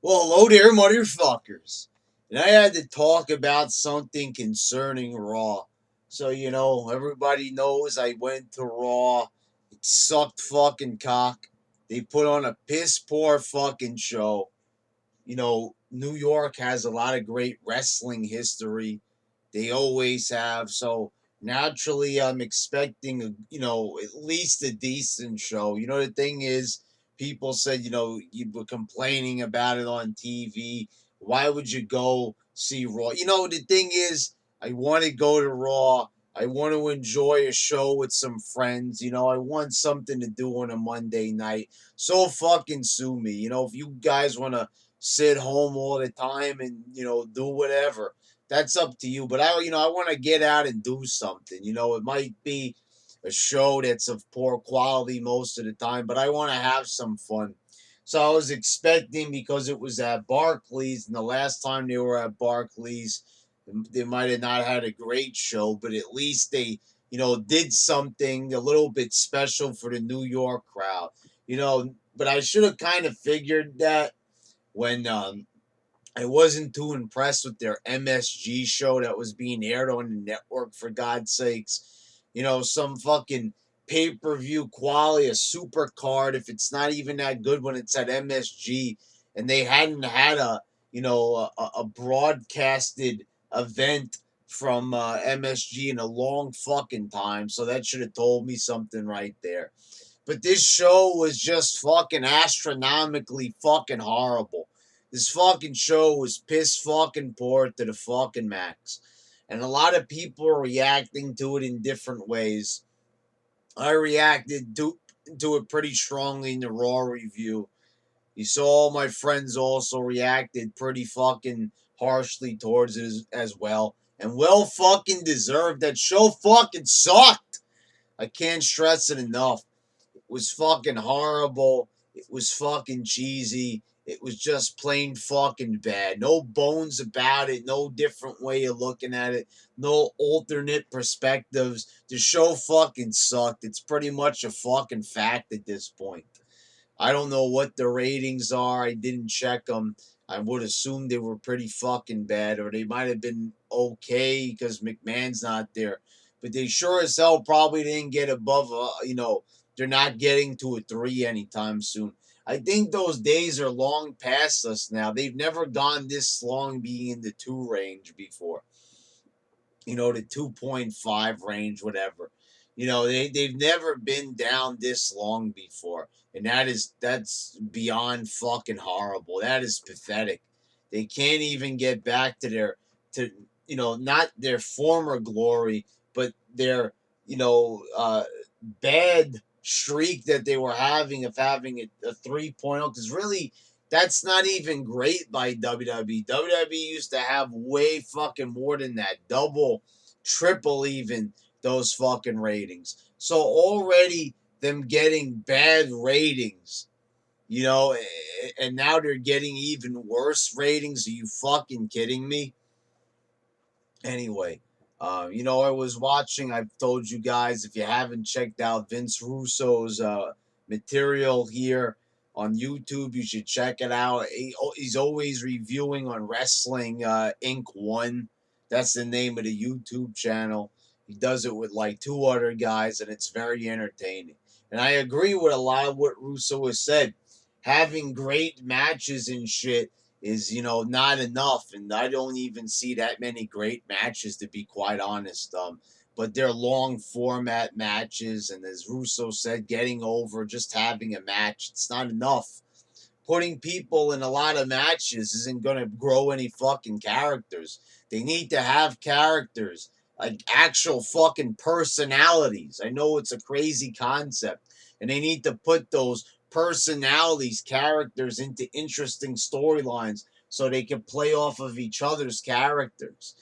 Well, hello there, motherfuckers. And I had to talk about something concerning Raw. So, everybody knows I went to Raw. It sucked fucking cock. They put on a piss poor fucking show. New York has a lot of great wrestling history. They always have. So, naturally, I'm expecting, at least a decent show. The thing is, people said, you were complaining about it on TV. Why would you go see Raw? The thing is, I want to go to Raw. I want to enjoy a show with some friends. I want something to do on a Monday night. So fucking sue me. If you guys want to sit home all the time and, do whatever, that's up to you. But I want to get out and do something. It might be a show that's of poor quality most of the time, but I want to have some fun. So I was expecting, because it was at Barclays, and the last time they were at Barclays, they might have not had a great show, but at least they, did something a little bit special for the New York crowd. But I should have kind of figured that when I wasn't too impressed with their MSG show that was being aired on the network, for God's sakes. Some fucking pay per view quality, a super card, if it's not even that good when it's at MSG, and they hadn't had a broadcasted event from MSG in a long fucking time. So that should have told me something right there. But this show was just fucking astronomically fucking horrible. This fucking show was piss fucking poor to the fucking max. And a lot of people are reacting to it in different ways. I reacted to it pretty strongly in the Raw review. You saw all my friends also reacted pretty fucking harshly towards it as well. And well fucking deserved. That show fucking sucked. I can't stress it enough. It was fucking horrible. It was fucking cheesy. It was just plain fucking bad. No bones about it. No different way of looking at it. No alternate perspectives. The show fucking sucked. It's pretty much a fucking fact at this point. I don't know what the ratings are. I didn't check them. I would assume they were pretty fucking bad, or they might have been okay because McMahon's not there. But they sure as hell probably didn't get above, they're not getting to a 3 anytime soon. I think those days are long past us now. They've never gone this long being in the 2 range before. The 2.5 range, whatever. They've never been down this long before. And that's beyond fucking horrible. That is pathetic. They can't even get back to not their former glory, but their, bad streak that they were having of having a 3.0. Because really, that's not even great by WWE. WWE used to have way fucking more than that, double, triple even those fucking ratings. So already them getting bad ratings, and now they're getting even worse ratings. Are you fucking kidding me? Anyway, I was watching. I've told you guys, if you haven't checked out Vince Russo's material here on YouTube, you should check it out. He's always reviewing on Wrestling Inc. 1. That's the name of the YouTube channel. He does it with like 2 other guys, and it's very entertaining. And I agree with a lot of what Russo has said. Having great matches and shit is, not enough, and I don't even see that many great matches, to be quite honest. But they're long format matches, and as Russo said, getting over, just having a match, it's not enough. Putting people in a lot of matches isn't going to grow any fucking characters. They need to have characters, like actual fucking personalities. I know it's a crazy concept, and they need to put those personalities, characters into interesting storylines so they can play off of each other's characters.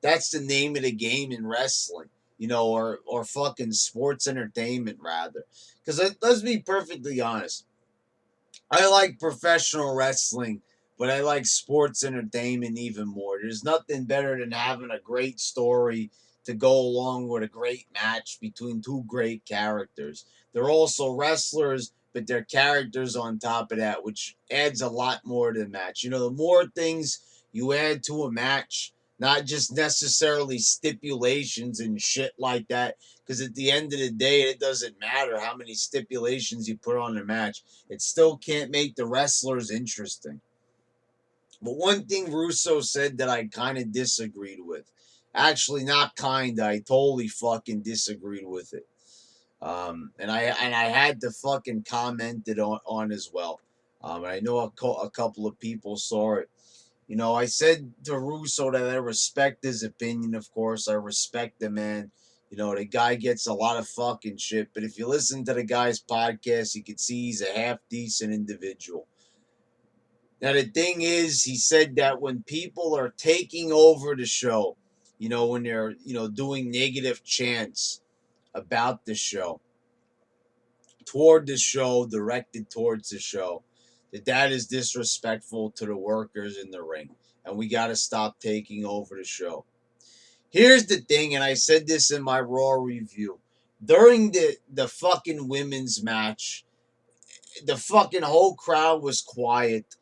That's the name of the game in wrestling, or fucking sports entertainment rather. Because let's be perfectly honest, I like professional wrestling, but I like sports entertainment even more. There's nothing better than having a great story to go along with a great match between two great characters. They're also wrestlers, but their characters on top of that, which adds a lot more to the match. You know, the more things you add to a match, not just necessarily stipulations and shit like that, because at the end of the day, it doesn't matter how many stipulations you put on a match. It still can't make the wrestlers interesting. But one thing Russo said that I kind of disagreed with. Actually, not kind. I totally fucking disagreed with it. And I had to fucking comment it on as well. And I know a couple of people saw it. You know, I said to Russo that I respect his opinion. Of course, I respect the man. You know, the guy gets a lot of fucking shit. But if you listen to the guy's podcast, you can see he's a half decent individual. Now, the thing is, he said that when people are taking over the show, you know, when they're, you know, doing negative chants about the show, toward the show, directed towards the show, that is disrespectful to the workers in the ring. And we got to stop taking over the show. Here's the thing, and I said this in my Raw review. During the fucking women's match, the fucking whole crowd was quiet.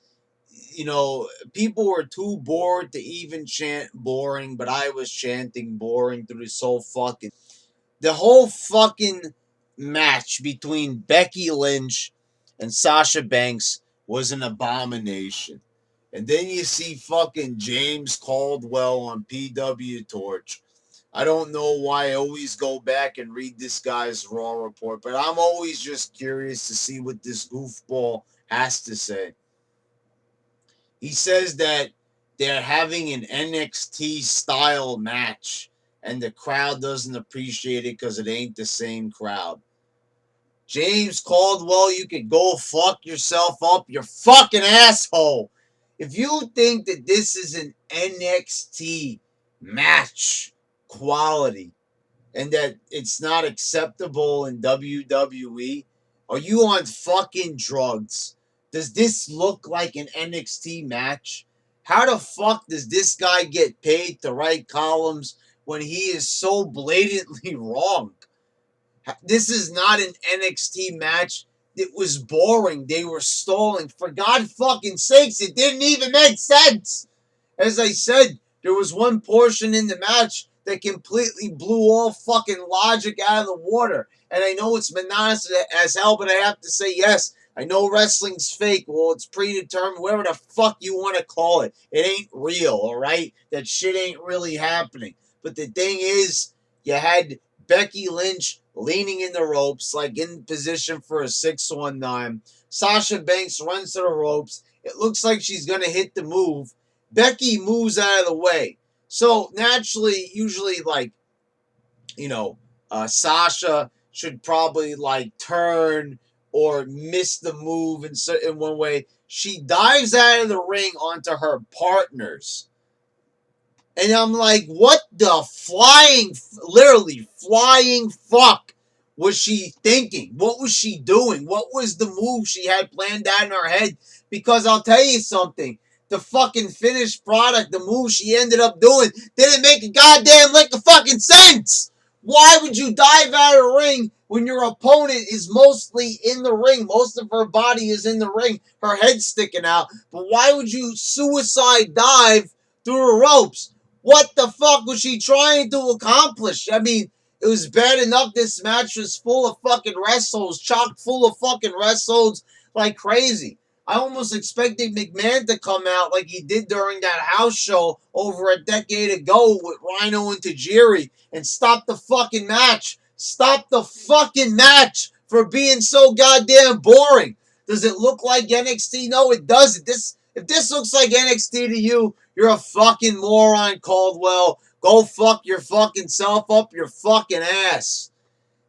You know, people were too bored to even chant boring, but I was chanting boring through this whole fucking. The whole fucking match between Becky Lynch and Sasha Banks was an abomination. And then you see fucking James Caldwell on PW Torch. I don't know why I always go back and read this guy's Raw report, but I'm always just curious to see what this goofball has to say. He says that they're having an NXT style match and the crowd doesn't appreciate it because it ain't the same crowd. James Caldwell, you could go fuck yourself up, you fucking asshole. If you think that this is an NXT match quality and that it's not acceptable in WWE, are you on fucking drugs? Does this look like an NXT match? How the fuck does this guy get paid to write columns when he is so blatantly wrong? This is not an NXT match. It was boring. They were stalling. For God fucking sakes, it didn't even make sense. As I said, there was one portion in the match that completely blew all fucking logic out of the water. And I know it's monotonous as hell, but I have to say yes. I know wrestling's fake. Well, it's predetermined, whatever the fuck you want to call it. It ain't real, all right? That shit ain't really happening. But the thing is, you had Becky Lynch leaning in the ropes, like in position for a 619. Sasha Banks runs to the ropes. It looks like she's going to hit the move. Becky moves out of the way. So naturally, usually, like, you know, Sasha should probably like turn or miss the move in one way. She dives out of the ring onto her partners. And I'm like, what the literally flying fuck was she thinking? What was she doing? What was the move she had planned out in her head? Because I'll tell you something. The fucking finished product, the move she ended up doing, didn't make a goddamn lick of fucking sense. Why would you dive out of the ring when your opponent is mostly in the ring? Most of her body is in the ring. Her head's sticking out. But why would you suicide dive through the ropes? What the fuck was she trying to accomplish? I mean, it was bad enough this match was full of fucking wrestles, chock full of fucking wrestles like crazy. I almost expected McMahon to come out like he did during that house show over a decade ago with Rhino and Tajiri and stop the fucking match. Stop the fucking match for being so goddamn boring. Does it look like NXT? No, it doesn't. If this looks like NXT to you, you're a fucking moron, Caldwell. Go fuck your fucking self up your fucking ass.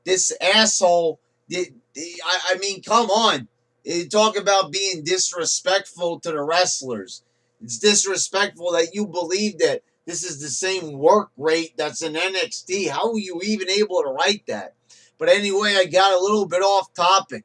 This asshole, I mean, come on. You talk about being disrespectful to the wrestlers. It's disrespectful that you believe that this is the same work rate that's in NXT. How were you even able to write that? But anyway, I got a little bit off topic.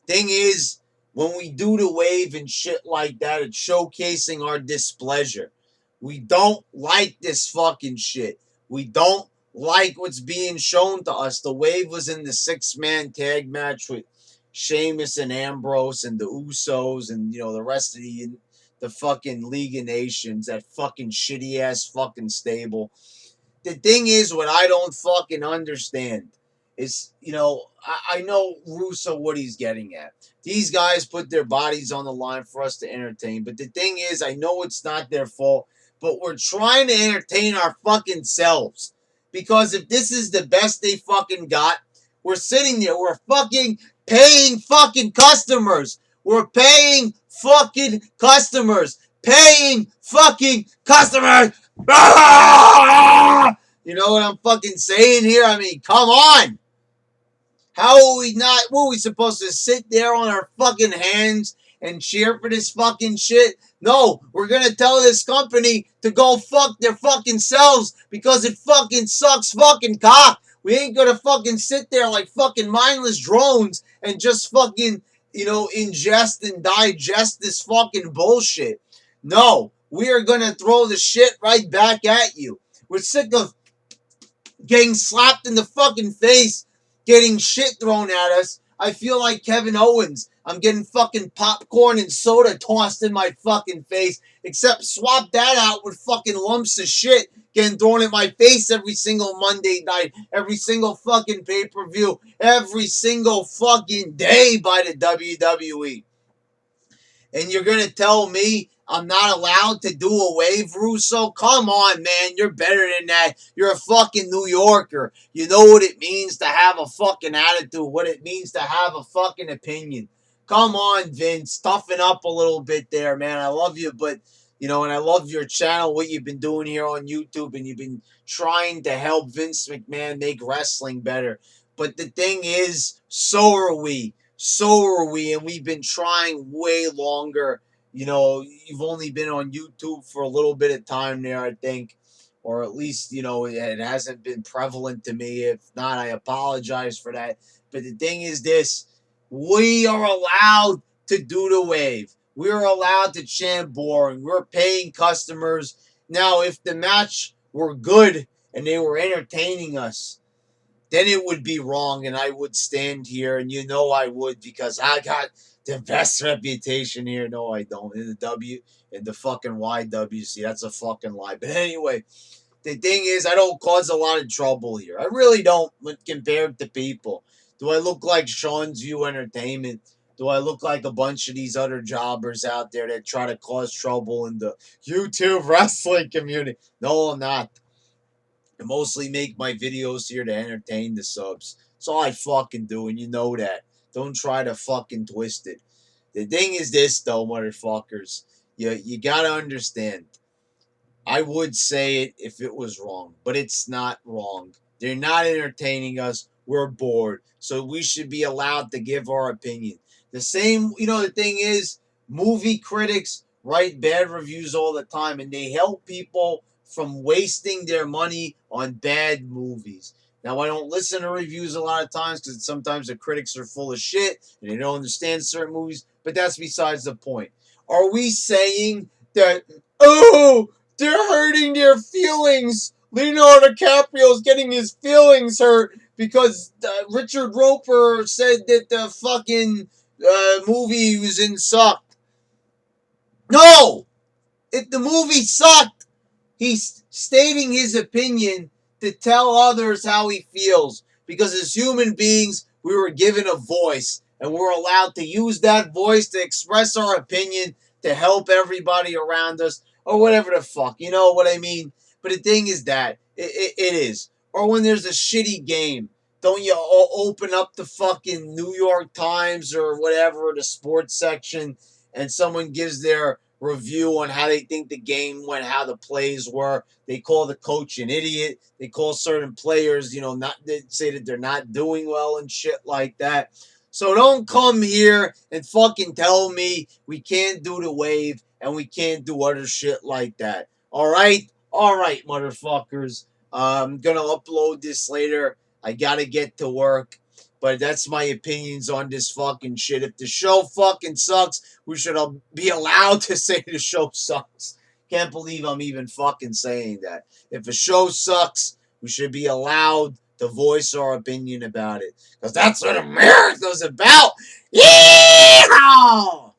Thing is, when we do the wave and shit like that, it's showcasing our displeasure. We don't like this fucking shit. We don't like what's being shown to us. The wave was in the 6-man tag match with Sheamus and Ambrose and the Usos and, the rest of the fucking League of Nations, that fucking shitty ass fucking stable. The thing is, what I don't fucking understand is, I know Russo what he's getting at. These guys put their bodies on the line for us to entertain. But the thing is, I know it's not their fault, but we're trying to entertain our fucking selves. Because if this is the best they fucking got, we're sitting there, we're fucking paying fucking customers. We're paying fucking customers. Paying fucking customers. You know what I'm fucking saying here? I mean, come on. How are we not? What are we supposed to sit there on our fucking hands and cheer for this fucking shit? No, we're gonna tell this company to go fuck their fucking selves because it fucking sucks fucking cock. We ain't gonna fucking sit there like fucking mindless drones and just fucking, ingest and digest this fucking bullshit. No, we are gonna throw the shit right back at you. We're sick of getting slapped in the fucking face, getting shit thrown at us. I feel like Kevin Owens. I'm getting fucking popcorn and soda tossed in my fucking face. Except swap that out with fucking lumps of shit getting thrown in my face every single Monday night, every single fucking pay-per-view, every single fucking day by the WWE. And you're going to tell me I'm not allowed to do a wave, Russo? Come on, man. You're better than that. You're a fucking New Yorker. You know what it means to have a fucking attitude, what it means to have a fucking opinion. Come on, Vince. Toughen up a little bit there, man. I love you, but, and I love your channel, what you've been doing here on YouTube, and you've been trying to help Vince McMahon make wrestling better. But the thing is, so are we. So are we, and we've been trying way longer. You've only been on YouTube for a little bit of time there, I think, or at least, it hasn't been prevalent to me. If not, I apologize for that. But the thing is this, we are allowed to do the wave. We're allowed to chant boring. We're paying customers. Now, if the match were good and they were entertaining us, then it would be wrong, and I would stand here, and I would, because I got the best reputation here. No, I don't. In the fucking YWC, that's a fucking lie. But anyway, the thing is, I don't cause a lot of trouble here. I really don't, when compared to people. Do I look like Sean's View Entertainment? Do I look like a bunch of these other jobbers out there that try to cause trouble in the YouTube wrestling community? No, I'm not. I mostly make my videos here to entertain the subs. That's all I fucking do, and you know that. Don't try to fucking twist it. The thing is this, though, motherfuckers. You gotta understand. I would say it if it was wrong, but it's not wrong. They're not entertaining us. We're bored. So we should be allowed to give our opinion. The same, the thing is, movie critics write bad reviews all the time, and they help people from wasting their money on bad movies. Now, I don't listen to reviews a lot of times because sometimes the critics are full of shit and they don't understand certain movies, but that's besides the point. Are we saying that, they're hurting their feelings? Leonardo DiCaprio's getting his feelings hurt because Richard Roper said that the fucking movie he was in sucked. No! If the movie sucked, he's stating his opinion to tell others how he feels. Because as human beings, we were given a voice. And we're allowed to use that voice to express our opinion, to help everybody around us, or whatever the fuck. You know what I mean? But the thing is that, it is. Or when there's a shitty game, don't you open up the fucking New York Times or whatever, the sports section, and someone gives their review on how they think the game went, how the plays were. They call the coach an idiot. They call certain players, they say that they're not doing well and shit like that. So don't come here and fucking tell me we can't do the wave and we can't do other shit like that. All right? All right, motherfuckers. I'm going to upload this later. I got to get to work. But that's my opinions on this fucking shit. If the show fucking sucks, we should be allowed to say the show sucks. Can't believe I'm even fucking saying that. If a show sucks, we should be allowed to voice our opinion about it. Because that's what America's about. Yeehaw!